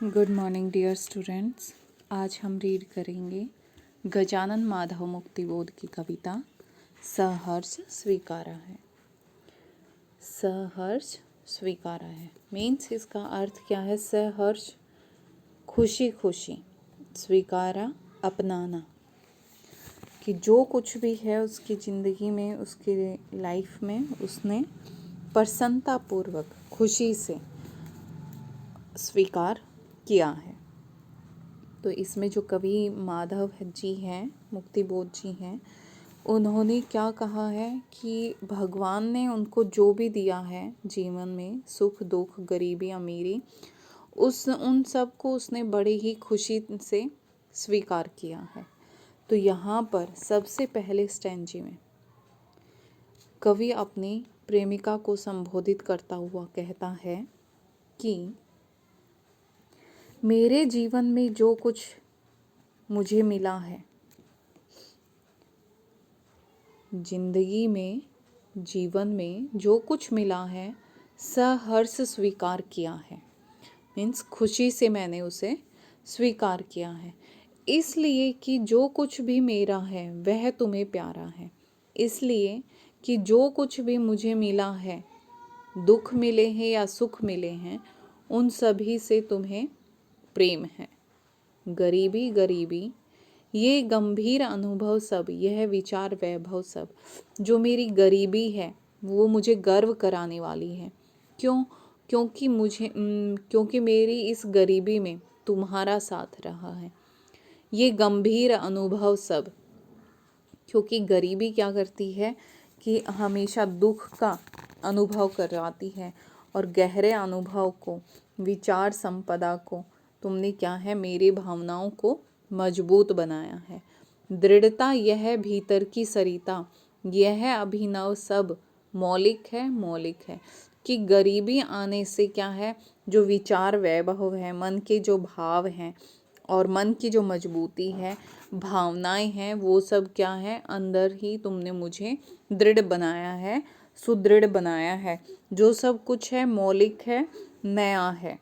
Good morning dear students. आज हम read करेंगे गजानन माधव मुक्तिबोध की कविता सहर्ष स्वीकारा है। सहर्ष स्वीकारा है मीन्स इसका अर्थ क्या है? सहर्ष खुशी खुशी, स्वीकारा अपनाना, कि जो कुछ भी है उसकी ज़िंदगी में, उसकी लाइफ में उसने प्रसन्नतापूर्वक खुशी से स्वीकार किया है। तो इसमें जो कवि माधव जी हैं, मुक्तिबोध जी हैं, उन्होंने क्या कहा है कि भगवान ने उनको जो भी दिया है जीवन में, सुख दुख गरीबी अमीरी, उन सब को उसने बड़ी ही खुशी से स्वीकार किया है। तो यहाँ पर सबसे पहले स्टैंजे में कवि अपनी प्रेमिका को संबोधित करता हुआ कहता है कि मेरे जीवन में जो कुछ मुझे मिला है, जिंदगी में, जीवन में जो कुछ मिला है, सहर्ष स्वीकार किया है। मीन्स खुशी से मैंने उसे स्वीकार किया है, इसलिए कि जो कुछ भी मेरा है वह तुम्हें प्यारा है। इसलिए कि जो कुछ भी मुझे मिला है, दुख मिले हैं या सुख मिले हैं, उन सभी से तुम्हें प्रेम है। गरीबी गरीबी ये गंभीर अनुभव सब, यह विचार वैभव सब, जो मेरी गरीबी है वो मुझे गर्व कराने वाली है। क्यों? क्योंकि मेरी इस गरीबी में तुम्हारा साथ रहा है। ये गंभीर अनुभव सब, क्योंकि गरीबी क्या करती है कि हमेशा दुख का अनुभव करवाती है, और गहरे अनुभव को, विचार संपदा को तुमने क्या है, मेरी भावनाओं को मजबूत बनाया है। दृढ़ता यह भीतर की सरिता, यह अभिनव सब मौलिक है कि गरीबी आने से क्या है, जो विचार वैभव है, मन के जो भाव हैं और मन की जो मजबूती है, भावनाएं हैं, वो सब क्या है, अंदर ही तुमने मुझे दृढ़ बनाया है, सुदृढ़ बनाया है। जो सब कुछ है मौलिक है, नया है।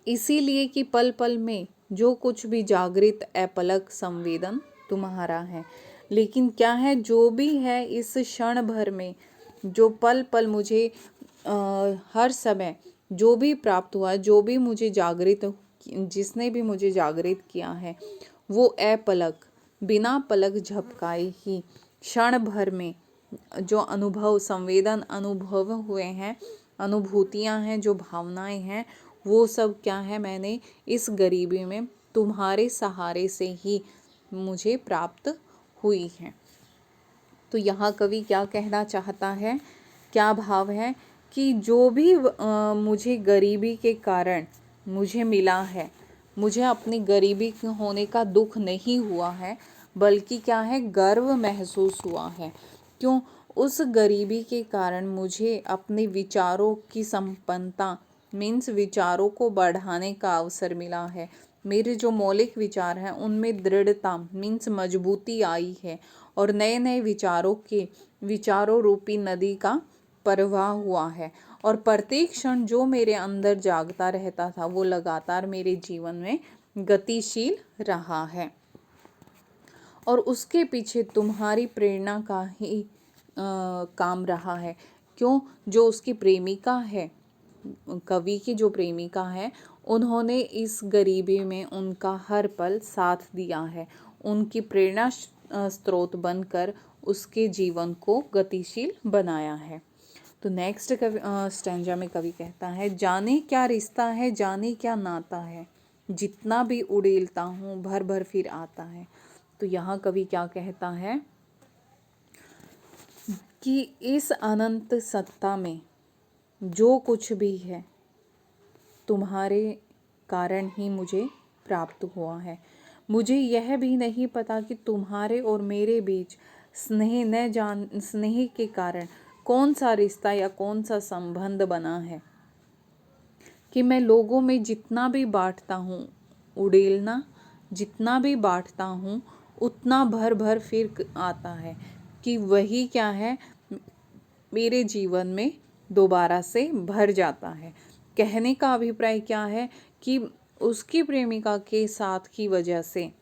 इसीलिए कि पल पल में जो कुछ भी जागृत अपलक संवेदन तुम्हारा है। लेकिन क्या है, जो भी है इस क्षण भर में, जो पल पल मुझे हर समय जो भी प्राप्त हुआ, जो भी मुझे जागृत, जिसने भी मुझे जागृत किया है, वो अपलक, बिना पलक झपकाए ही क्षण भर में जो अनुभव, संवेदन अनुभव हुए हैं, अनुभूतियां हैं, जो भावनाएं हैं, वो सब क्या है, मैंने इस गरीबी में तुम्हारे सहारे से ही मुझे प्राप्त हुई है। तो यहाँ कवि क्या कहना चाहता है, क्या भाव है कि जो भी मुझे गरीबी के कारण मुझे मिला है, मुझे अपनी गरीबी होने का दुख नहीं हुआ है, बल्कि क्या है, गर्व महसूस हुआ है। क्यों? उस गरीबी के कारण मुझे अपने विचारों की संपन्नता, मीन्स विचारों को बढ़ाने का अवसर मिला है। मेरे जो मौलिक विचार हैं उनमें दृढ़ता, मीन्स मजबूती आई है, और नए नए विचारों रूपी नदी का प्रवाह हुआ है। और प्रत्येक क्षण जो मेरे अंदर जागता रहता था, वो लगातार मेरे जीवन में गतिशील रहा है, और उसके पीछे तुम्हारी प्रेरणा का ही काम रहा है। क्यों? जो उसकी प्रेमिका है, कवि की जो प्रेमिका है, उन्होंने इस गरीबी में उनका हर पल साथ दिया है, उनकी प्रेरणा स्रोत बनकर उसके जीवन को गतिशील बनाया है। तो नेक्स्ट स्टैंजा में कवि कहता है, जाने क्या रिश्ता है, जाने क्या नाता है, जितना भी उड़ेलता हूँ भर भर फिर आता है। तो यहाँ कवि क्या कहता है कि इस अनंत सत्ता में जो कुछ भी है, तुम्हारे कारण ही मुझे प्राप्त हुआ है। मुझे यह भी नहीं पता कि तुम्हारे और मेरे बीच स्नेह के कारण कौन सा रिश्ता या कौन सा संबंध बना है, कि मैं लोगों में जितना भी बांटता हूँ, उड़ेलना जितना भी बांटता हूँ, उतना भर भर फिर आता है, कि वही क्या है, मेरे जीवन में दोबारा से भर जाता है। कहने का अभिप्राय क्या है कि उसकी प्रेमिका के साथ की वजह से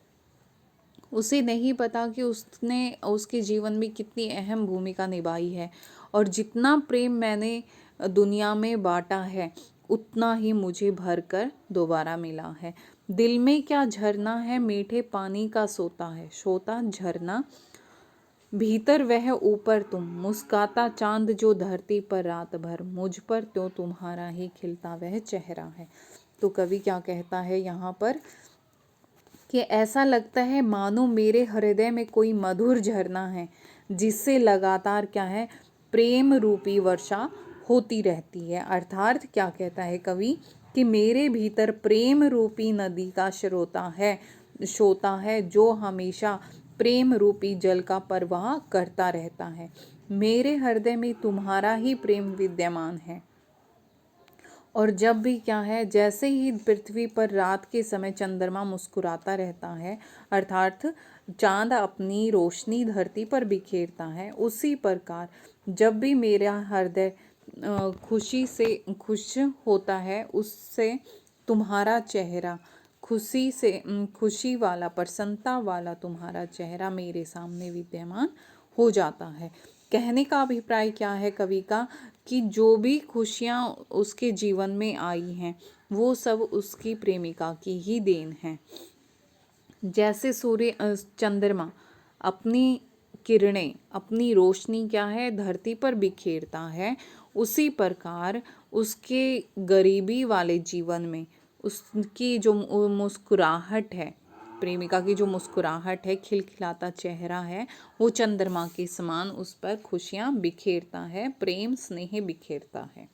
उसे नहीं पता कि उसने उसके जीवन में कितनी अहम भूमिका निभाई है, और जितना प्रेम मैंने दुनिया में बांटा है उतना ही मुझे भरकर दोबारा मिला है। दिल में क्या झरना है, मीठे पानी का सोता है, सोता झरना भीतर वह ऊपर तुम, मुस्काता चांद जो धरती पर रात भर, मुझ पर तो तुम्हारा ही खिलता वह चेहरा है। तो कवि क्या कहता है यहाँ पर कि ऐसा लगता है मानो मेरे हृदय में कोई मधुर झरना है जिससे लगातार क्या है, प्रेम रूपी वर्षा होती रहती है। अर्थात क्या कहता है कवि कि मेरे भीतर प्रेम रूपी नदी का सोता है जो हमेशा प्रेम रूपी जल का प्रवाह करता रहता है। मेरे हृदय में तुम्हारा ही प्रेम विद्यमान है। और जब भी क्या है, जैसे ही पृथ्वी पर रात के समय चंद्रमा मुस्कुराता रहता है, अर्थात चांद अपनी रोशनी धरती पर बिखेरता है, उसी प्रकार जब भी मेरा हृदय खुशी से खुश होता है, उससे तुम्हारा चेहरा खुशी वाला, प्रसन्नता वाला तुम्हारा चेहरा मेरे सामने विद्यमान हो जाता है। कहने का अभिप्राय क्या है कवि का कि जो भी खुशियाँ उसके जीवन में आई हैं वो सब उसकी प्रेमिका की ही देन है। जैसे चंद्रमा अपनी किरणें, अपनी रोशनी क्या है, धरती पर बिखेरता है, उसी प्रकार उसके गरीबी वाले जीवन में उसकी जो मुस्कुराहट है, प्रेमिका की जो मुस्कुराहट है, खिलखिलाता चेहरा है, वो चंद्रमा के समान उस पर खुशियाँ बिखेरता है, प्रेम स्नेह बिखेरता है।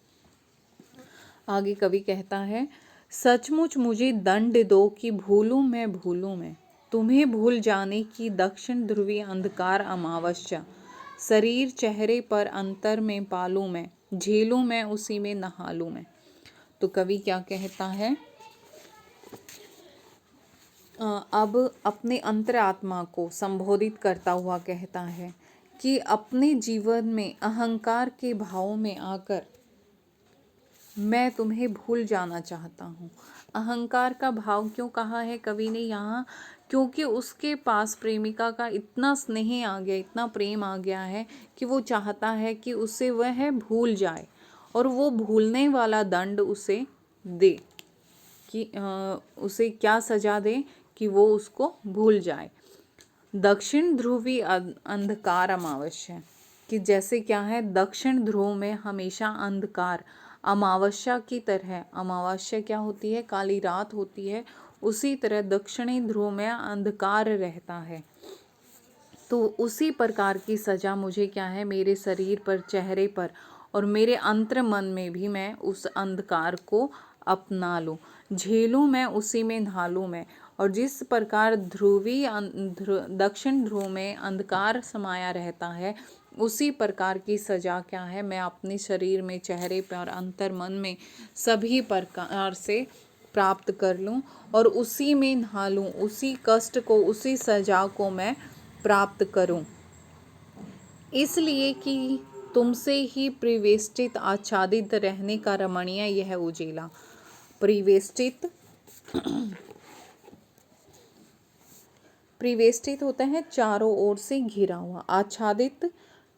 आगे कवि कहता है, सचमुच मुझे दंड दो कि भूलूं मैं तुम्हें भूल जाने की दक्षिण ध्रुवी अंधकार अमावस्या, शरीर चेहरे पर अंतर में पालूं मैं, झेलूं मैं उसी में नहालूं मैं। तो कवि क्या कहता है, अब अपने अंतरात्मा को संबोधित करता हुआ कहता है कि अपने जीवन में अहंकार के भाव में आकर मैं तुम्हें भूल जाना चाहता हूँ। अहंकार का भाव क्यों कहा है कवि ने यहाँ, क्योंकि उसके पास प्रेमिका का इतना स्नेह आ गया, इतना प्रेम आ गया है कि वो चाहता है कि उसे वह भूल जाए, और वो भूलने वाला दंड उसे दे कि उसे क्या सजा दे कि वो उसको भूल जाए। दक्षिण ध्रुवी अंधकार अमावस्या, कि जैसे क्या है, दक्षिण ध्रुव में हमेशा अंधकार अमावस्या की तरह, अमावस्या क्या होती है, काली रात होती है, उसी तरह दक्षिणी ध्रुव में अंधकार रहता है। तो उसी प्रकार की सजा मुझे क्या है, मेरे शरीर पर, चेहरे पर और मेरे अंतर मन में भी मैं उस अंधकार को अपना लूँ, झेलूँ मैं, उसी में नहालूँ मैं। और जिस प्रकार दक्षिण ध्रुव में अंधकार समाया रहता है, उसी प्रकार की सजा क्या है, मैं अपने शरीर में, चेहरे पर और अंतर मन में सभी प्रकार से प्राप्त कर लूँ और उसी में नहा लूँ, उसी कष्ट को, उसी सजा को मैं प्राप्त करूं, इसलिए कि तुमसे ही परिवेष्टित आच्छादित रहने का रमणीय यह उजेला। परिवेष्टित होता है चारों ओर से घिरा हुआ, आच्छादित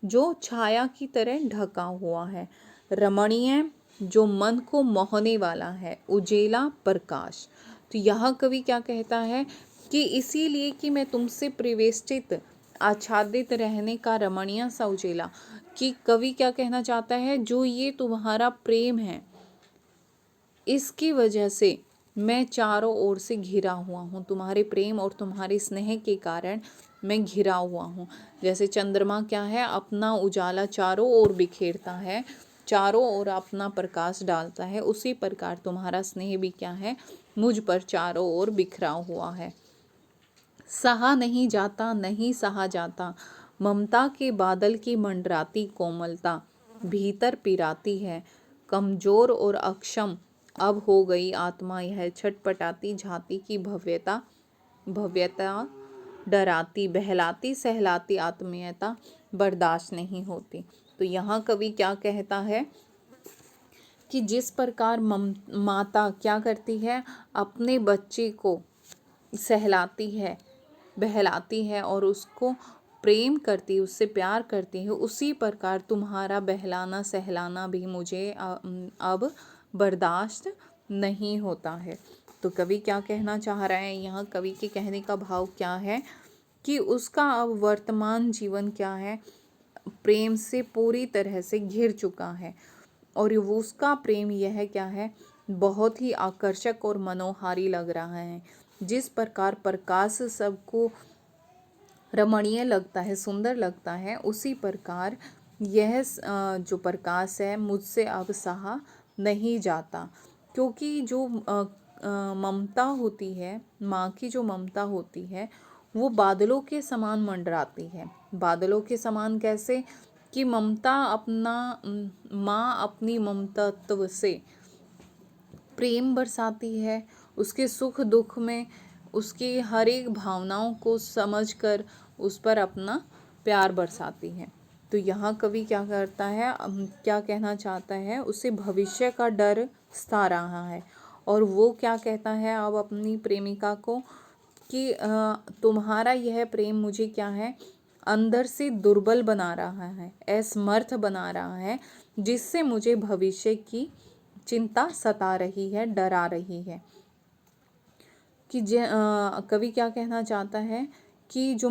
जो छाया की तरह ढका हुआ है, रमणीय जो मन को मोहने वाला है, उजेला प्रकाश। तो यहाँ कवि क्या कहता है कि इसीलिए कि मैं तुमसे परिवेष्टित आच्छादित रहने का रमणीय सा उजेला, कि कवि क्या कहना चाहता है, जो ये तुम्हारा प्रेम है इसकी वजह से मैं चारों ओर से घिरा हुआ हूँ, तुम्हारे प्रेम और तुम्हारे स्नेह के कारण मैं घिरा हुआ हूँ। जैसे चंद्रमा क्या है, अपना उजाला चारों ओर बिखेरता है, चारों ओर अपना प्रकाश डालता है, उसी प्रकार तुम्हारा स्नेह भी क्या है, मुझ पर चारों ओर बिखरा हुआ है। सहा नहीं जाता, नहीं सहा जाता, ममता के बादल की मंडराती कोमलता भीतर पिराती है, कमजोर और अक्षम अब हो गई आत्मा यह, छटपटाती झाती की भव्यता डराती, बहलाती सहलाती आत्मीयता बर्दाश्त नहीं होती। तो यहाँ कवि क्या कहता है कि जिस प्रकार माता क्या करती है, अपने बच्चे को सहलाती है, बहलाती है और उसको प्रेम करती है, उससे प्यार करती है, उसी प्रकार तुम्हारा बहलाना सहलाना भी मुझे अब बर्दाश्त नहीं होता है। तो कवि क्या कहना चाह रहा है यहाँ, कवि के कहने का भाव क्या है कि उसका अब वर्तमान जीवन क्या है, प्रेम से पूरी तरह से घिर चुका है और वो उसका प्रेम यह क्या है, बहुत ही आकर्षक और मनोहारी लग रहा है। जिस प्रकार प्रकाश सबको रमणीय लगता है, सुंदर लगता है, उसी प्रकार यह जो प्रकाश है मुझसे अब सहा नहीं जाता। क्योंकि जो ममता होती है, माँ की जो ममता होती है वो बादलों के समान मंडराती है। बादलों के समान कैसे कि ममता अपना माँ अपनी ममतात्व से प्रेम बरसाती है, उसके सुख दुख में उसकी हर एक भावनाओं को समझकर उस पर अपना प्यार बरसाती है। तो यहाँ कवि क्या करता है, क्या कहना चाहता है, उसे भविष्य का डर सता रहा है और वो क्या कहता है अब अपनी प्रेमिका को कि तुम्हारा यह प्रेम मुझे क्या है, अंदर से दुर्बल बना रहा है, असमर्थ बना रहा है, जिससे मुझे भविष्य की चिंता सता रही है, डरा रही है। कि कवि क्या कहना चाहता है कि जो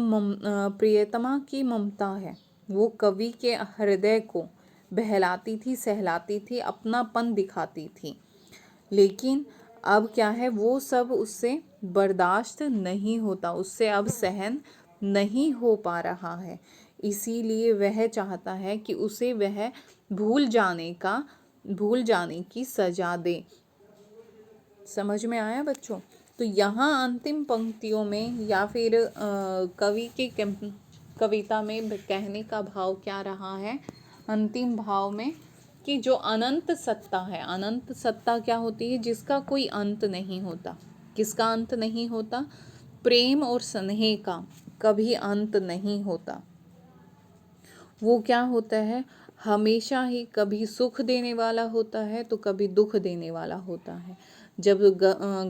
प्रियतमा की ममता है वो कवि के हृदय को बहलाती थी, सहलाती थी, अपनापन दिखाती थी, लेकिन अब क्या है, वो सब उससे बर्दाश्त नहीं होता, उससे अब सहन नहीं हो पा रहा है। इसीलिए वह चाहता है कि उसे वह भूल जाने की सजा दे। समझ में आया बच्चों? तो यहाँ अंतिम पंक्तियों में या फिर कवि के कविता में कहने का भाव क्या रहा है, अंतिम भाव में, कि जो अनंत सत्ता है, अनंत सत्ता क्या होती है, जिसका कोई अंत नहीं होता। किसका अंत नहीं होता? प्रेम और स्नेह का कभी अंत नहीं होता। वो क्या होता है, हमेशा ही कभी सुख देने वाला होता है तो कभी दुख देने वाला होता है। जब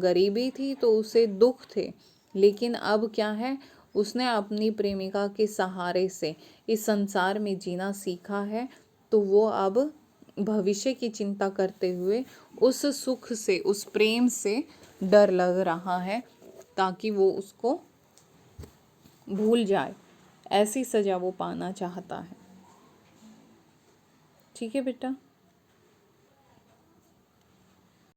गरीबी थी तो उसे दुख थे, लेकिन अब क्या है, उसने अपनी प्रेमिका के सहारे से इस संसार में जीना सीखा है। तो वो अब भविष्य की चिंता करते हुए उस सुख से, उस प्रेम से डर लग रहा है, ताकि वो उसको भूल जाए। ऐसी सजा वो पाना चाहता है। ठीक है बेटा।